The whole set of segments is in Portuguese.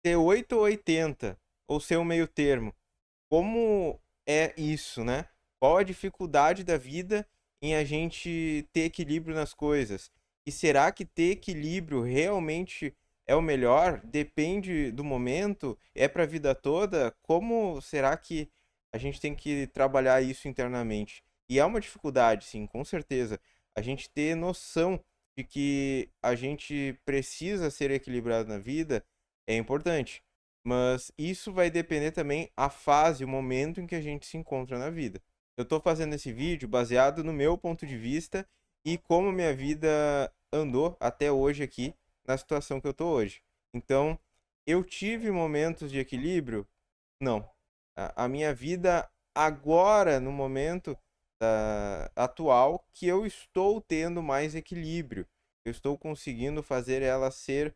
ser 8 ou 80, ou ser um meio termo. Como é isso, né? Qual a dificuldade da vida em a gente ter equilíbrio nas coisas? E será que ter equilíbrio realmente é o melhor? Depende do momento? É para a vida toda? Como será que a gente tem que trabalhar isso internamente? E é uma dificuldade, sim, com certeza. A gente ter noção de que a gente precisa ser equilibrado na vida é importante. Mas isso vai depender também a fase, o momento em que a gente se encontra na vida. Eu estou fazendo esse vídeo baseado no meu ponto de vista e como minha vida andou até hoje aqui, na situação que eu estou hoje. Então, eu tive momentos de equilíbrio? Não. A minha vida agora, no momento atual, que eu estou tendo mais equilíbrio. Eu estou conseguindo fazer ela ser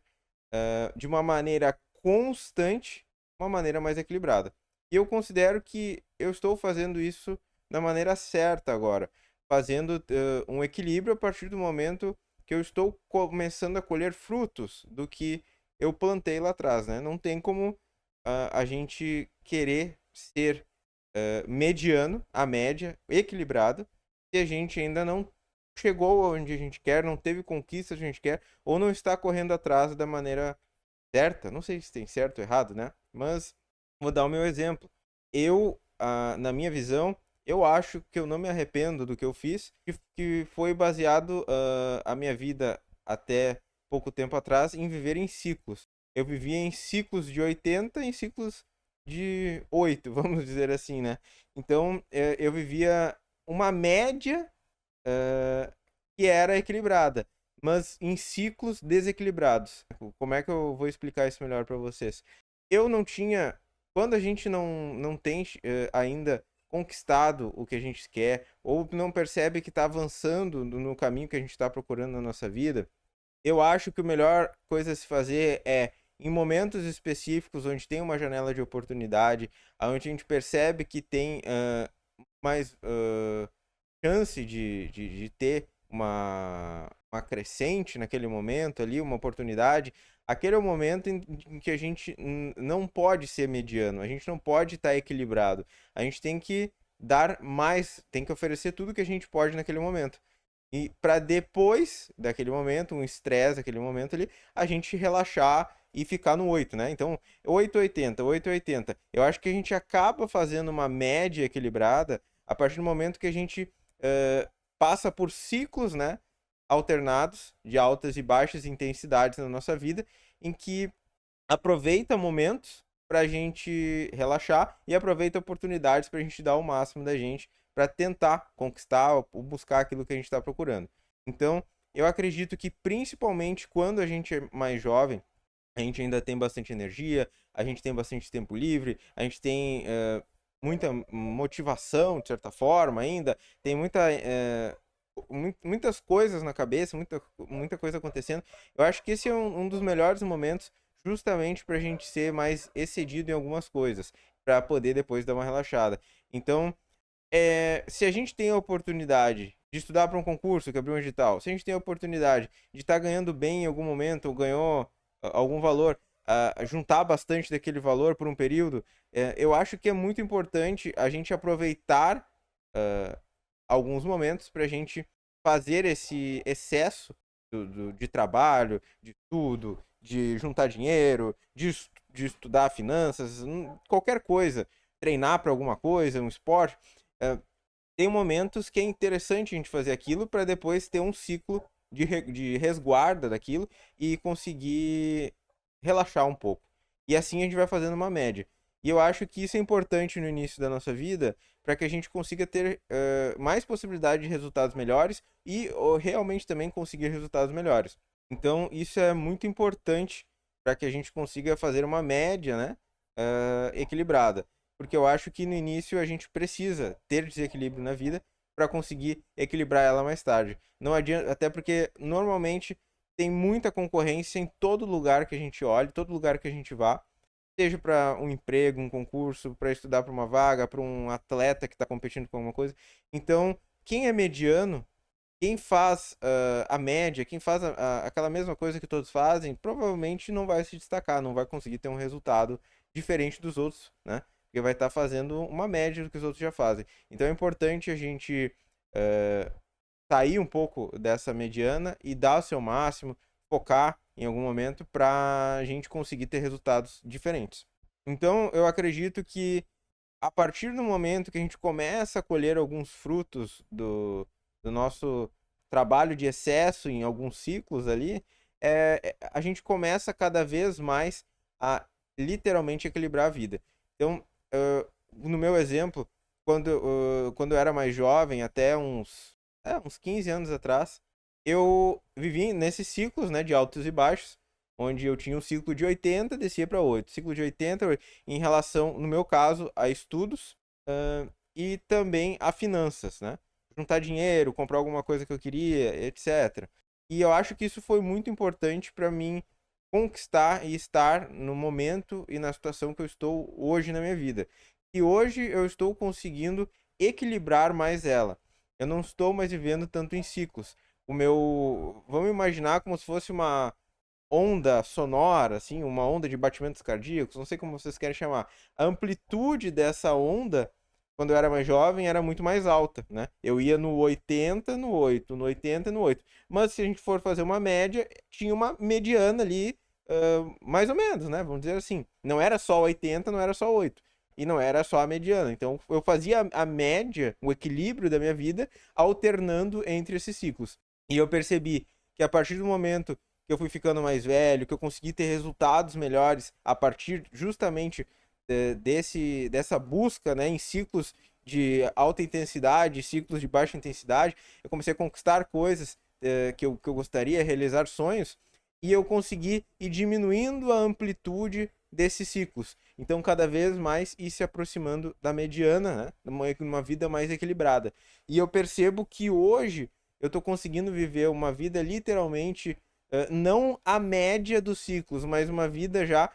de uma maneira constante, uma maneira mais equilibrada. E eu considero que eu estou fazendo isso da maneira certa agora, fazendo um equilíbrio a partir do momento que eu estou começando a colher frutos do que eu plantei lá atrás, né? Não tem como a gente querer ser mediano, a média, equilibrado, se a gente ainda não chegou onde a gente quer, não teve conquistas que a gente quer, ou não está correndo atrás da maneira certa. Não sei se tem certo ou errado, né? Mas vou dar o meu exemplo. Eu, na minha visão, eu acho que eu não me arrependo do que eu fiz, que foi baseado a minha vida até pouco tempo atrás em viver em ciclos. Eu vivia em ciclos de 80 em ciclos de 8, vamos dizer assim, né? Então, eu vivia uma média eh, que era equilibrada, mas em ciclos desequilibrados. Como é que eu vou explicar isso melhor para vocês? Eu não tinha, quando a gente não tem ainda conquistado o que a gente quer, ou não percebe que está avançando no caminho que a gente está procurando na nossa vida, eu acho que a melhor coisa a se fazer é, em momentos específicos, onde tem uma janela de oportunidade, onde a gente percebe que tem mais chance de ter uma crescente naquele momento ali, uma oportunidade, aquele é o momento em que a gente não pode ser mediano, a gente não pode estar equilibrado. A gente tem que dar mais, tem que oferecer tudo que a gente pode naquele momento. E para depois daquele momento, um estresse daquele momento ali, a gente relaxar e ficar no 8, né? Então, 8,80, 8,80. Eu acho que a gente acaba fazendo uma média equilibrada a partir do momento que a gente passa por ciclos, né? Alternados de altas e baixas intensidades na nossa vida, em que aproveita momentos para a gente relaxar e aproveita oportunidades para a gente dar o máximo da gente para tentar conquistar ou buscar aquilo que a gente está procurando. Então, eu acredito que principalmente quando a gente é mais jovem, a gente ainda tem bastante energia, a gente tem bastante tempo livre, a gente tem muita motivação, de certa forma, ainda, tem muitas coisas na cabeça, muita coisa acontecendo. Eu acho que esse é um dos melhores momentos justamente para a gente ser mais excedido em algumas coisas, para poder depois dar uma relaxada. Então, se a gente tem a oportunidade de estudar para um concurso que abriu um edital, se a gente tem a oportunidade de estar ganhando bem em algum momento, ou ganhou algum valor, juntar bastante daquele valor por um período, eu acho que é muito importante a gente aproveitar alguns momentos para a gente fazer esse excesso de trabalho, de estudo, de juntar dinheiro, de estudar finanças, qualquer coisa, treinar para alguma coisa, um esporte. eh, Tem momentos que é interessante a gente fazer aquilo para depois ter um ciclo de resguarda daquilo e conseguir relaxar um pouco. E assim a gente vai fazendo uma média. E eu acho que isso é importante no início da nossa vida para que a gente consiga ter mais possibilidade de resultados melhores e realmente também conseguir resultados melhores. Então, isso é muito importante para que a gente consiga fazer uma média, né, equilibrada. Porque eu acho que no início a gente precisa ter desequilíbrio na vida para conseguir equilibrar ela mais tarde. Não adianta, até porque normalmente tem muita concorrência em todo lugar que a gente olhe, todo lugar que a gente vá, seja para um emprego, um concurso, para estudar para uma vaga, para um atleta que está competindo com alguma coisa. Então, quem é mediano quem faz a média, quem faz aquela mesma coisa que todos fazem, provavelmente não vai se destacar, não vai conseguir ter um resultado diferente dos outros, né? Porque vai estar fazendo uma média do que os outros já fazem. Então é importante a gente sair um pouco dessa mediana e dar o seu máximo, focar em algum momento para a gente conseguir ter resultados diferentes. Então eu acredito que a partir do momento que a gente começa a colher alguns frutos do nosso trabalho de excesso em alguns ciclos ali, a gente começa cada vez mais a literalmente equilibrar a vida. Então, no meu exemplo, quando eu era mais jovem, até uns 15 anos atrás, eu vivi nesses ciclos, né, de altos e baixos, onde eu tinha um ciclo de 80, descia para 8, ciclo de 80 em relação, no meu caso, a estudos, e também a finanças, né? Juntar dinheiro, comprar alguma coisa que eu queria, etc. E eu acho que isso foi muito importante para mim conquistar e estar no momento e na situação que eu estou hoje na minha vida. E hoje eu estou conseguindo equilibrar mais ela. Eu não estou mais vivendo tanto em ciclos. Vamos imaginar como se fosse uma onda sonora, assim, uma onda de batimentos cardíacos, não sei como vocês querem chamar. A amplitude dessa onda, quando eu era mais jovem, era muito mais alta, né? Eu ia no 80, no 8, no 80, no 8. Mas se a gente for fazer uma média, tinha uma mediana ali, mais ou menos, né? Vamos dizer assim. Não era só 80, não era só 8. E não era só a mediana. Então eu fazia a média, o equilíbrio da minha vida, alternando entre esses ciclos. E eu percebi que a partir do momento que eu fui ficando mais velho, que eu consegui ter resultados melhores a partir justamente dessa busca, né, em ciclos de alta intensidade, ciclos de baixa intensidade, eu comecei a conquistar coisas que eu gostaria, realizar sonhos, e eu consegui ir diminuindo a amplitude desses ciclos. Então, cada vez mais ir se aproximando da mediana, né, numa vida mais equilibrada. E eu percebo que hoje eu estou conseguindo viver uma vida literalmente não a média dos ciclos, mas uma vida já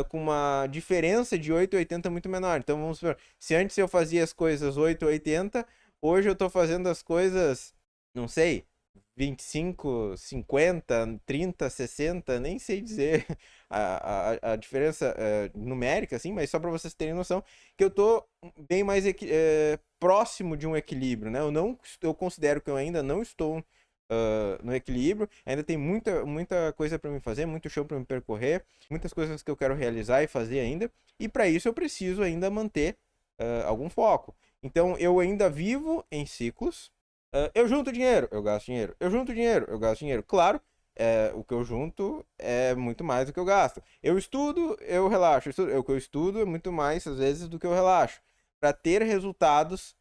com uma diferença de 8 a 80 muito menor. Então vamos supor, se antes eu fazia as coisas 8 a 80, hoje eu estou fazendo as coisas, não sei, 25, 50, 30, 60, nem sei dizer a diferença numérica, assim, mas só para vocês terem noção que eu tô bem mais próximo de um equilíbrio, né? Eu considero que eu ainda não estou no equilíbrio. Ainda tem muita coisa para me fazer, muito chão para me percorrer, muitas coisas que eu quero realizar e fazer ainda. E para isso eu preciso ainda manter algum foco. Então eu ainda vivo em ciclos. Eu junto dinheiro, eu gasto dinheiro. Eu junto dinheiro, eu gasto dinheiro. Claro, o que eu junto é muito mais do que eu gasto. Eu estudo, eu relaxo. O que eu estudo é muito mais, às vezes, do que eu relaxo. Para ter resultados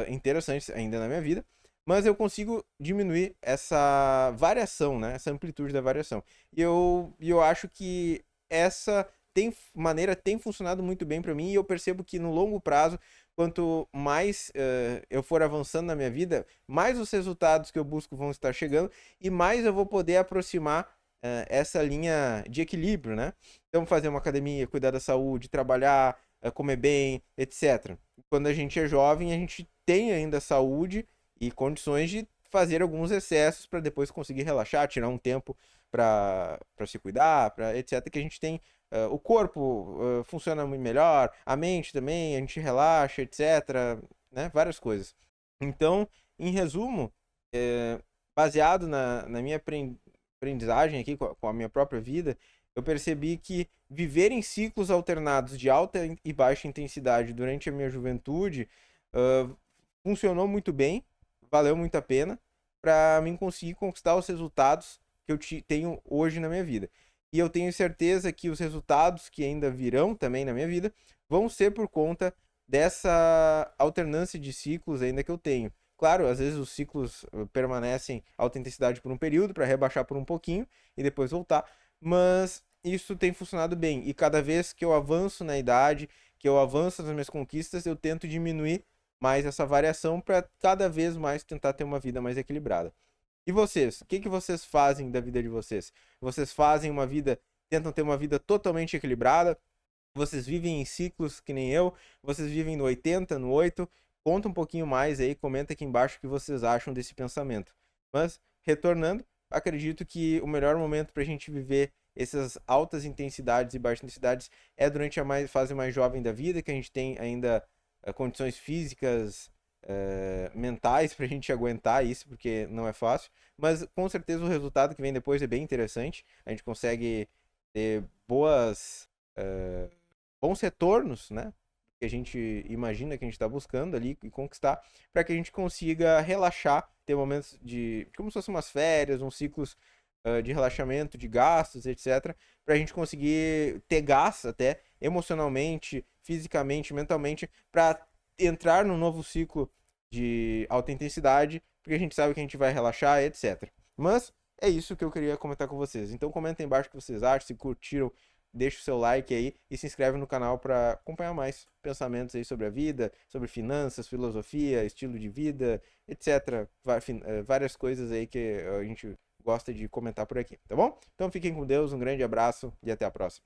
interessantes ainda na minha vida, mas eu consigo diminuir essa variação, né? Essa amplitude da variação. E eu acho que essa maneira tem funcionado muito bem para mim, e eu percebo que no longo prazo, quanto mais eu for avançando na minha vida, mais os resultados que eu busco vão estar chegando e mais eu vou poder aproximar essa linha de equilíbrio, né? Então, fazer uma academia, cuidar da saúde, trabalhar, comer bem, etc. Quando a gente é jovem, a gente tem ainda saúde e condições de fazer alguns excessos para depois conseguir relaxar, tirar um tempo para se cuidar, para etc. Que a gente tem o corpo funciona muito melhor, a mente também, a gente relaxa, etc. Né? Várias coisas. Então, em resumo, baseado na minha aprendizagem aqui com a minha própria vida, eu percebi que viver em ciclos alternados de alta e baixa intensidade durante a minha juventude funcionou muito bem, valeu muito a pena para mim conseguir conquistar os resultados que eu tenho hoje na minha vida. E eu tenho certeza que os resultados que ainda virão também na minha vida vão ser por conta dessa alternância de ciclos ainda que eu tenho. Claro, às vezes os ciclos permanecem alta intensidade por um período para rebaixar por um pouquinho e depois voltar, mas isso tem funcionado bem. E cada vez que eu avanço na idade, que eu avanço nas minhas conquistas, eu tento diminuir mais essa variação para cada vez mais tentar ter uma vida mais equilibrada. E vocês? O que vocês fazem da vida de vocês? Vocês fazem uma vida, tentam ter uma vida totalmente equilibrada? Vocês vivem em ciclos que nem eu? Vocês vivem no 80, no 8? Conta um pouquinho mais aí, comenta aqui embaixo o que vocês acham desse pensamento. Mas, retornando, acredito que o melhor momento para a gente viver essas altas intensidades e baixas intensidades é durante a fase mais jovem da vida, que a gente tem ainda condições físicas, mentais para a gente aguentar isso, porque não é fácil. Mas com certeza o resultado que vem depois é bem interessante. A gente consegue ter bons retornos, né? Que a gente imagina que a gente está buscando ali e conquistar, para que a gente consiga relaxar, ter momentos de como se fossem umas férias, uns ciclos de relaxamento, de gastos, etc., para a gente conseguir ter gás até emocionalmente, fisicamente, mentalmente, para entrar num novo ciclo de alta intensidade, porque a gente sabe que a gente vai relaxar, etc. Mas é isso que eu queria comentar com vocês. Então comenta aí embaixo o que vocês acham, se curtiram, deixa o seu like aí e se inscreve no canal para acompanhar mais pensamentos aí sobre a vida, sobre finanças, filosofia, estilo de vida, etc. Várias coisas aí que a gente gosta de comentar por aqui, tá bom? Então fiquem com Deus, um grande abraço e até a próxima.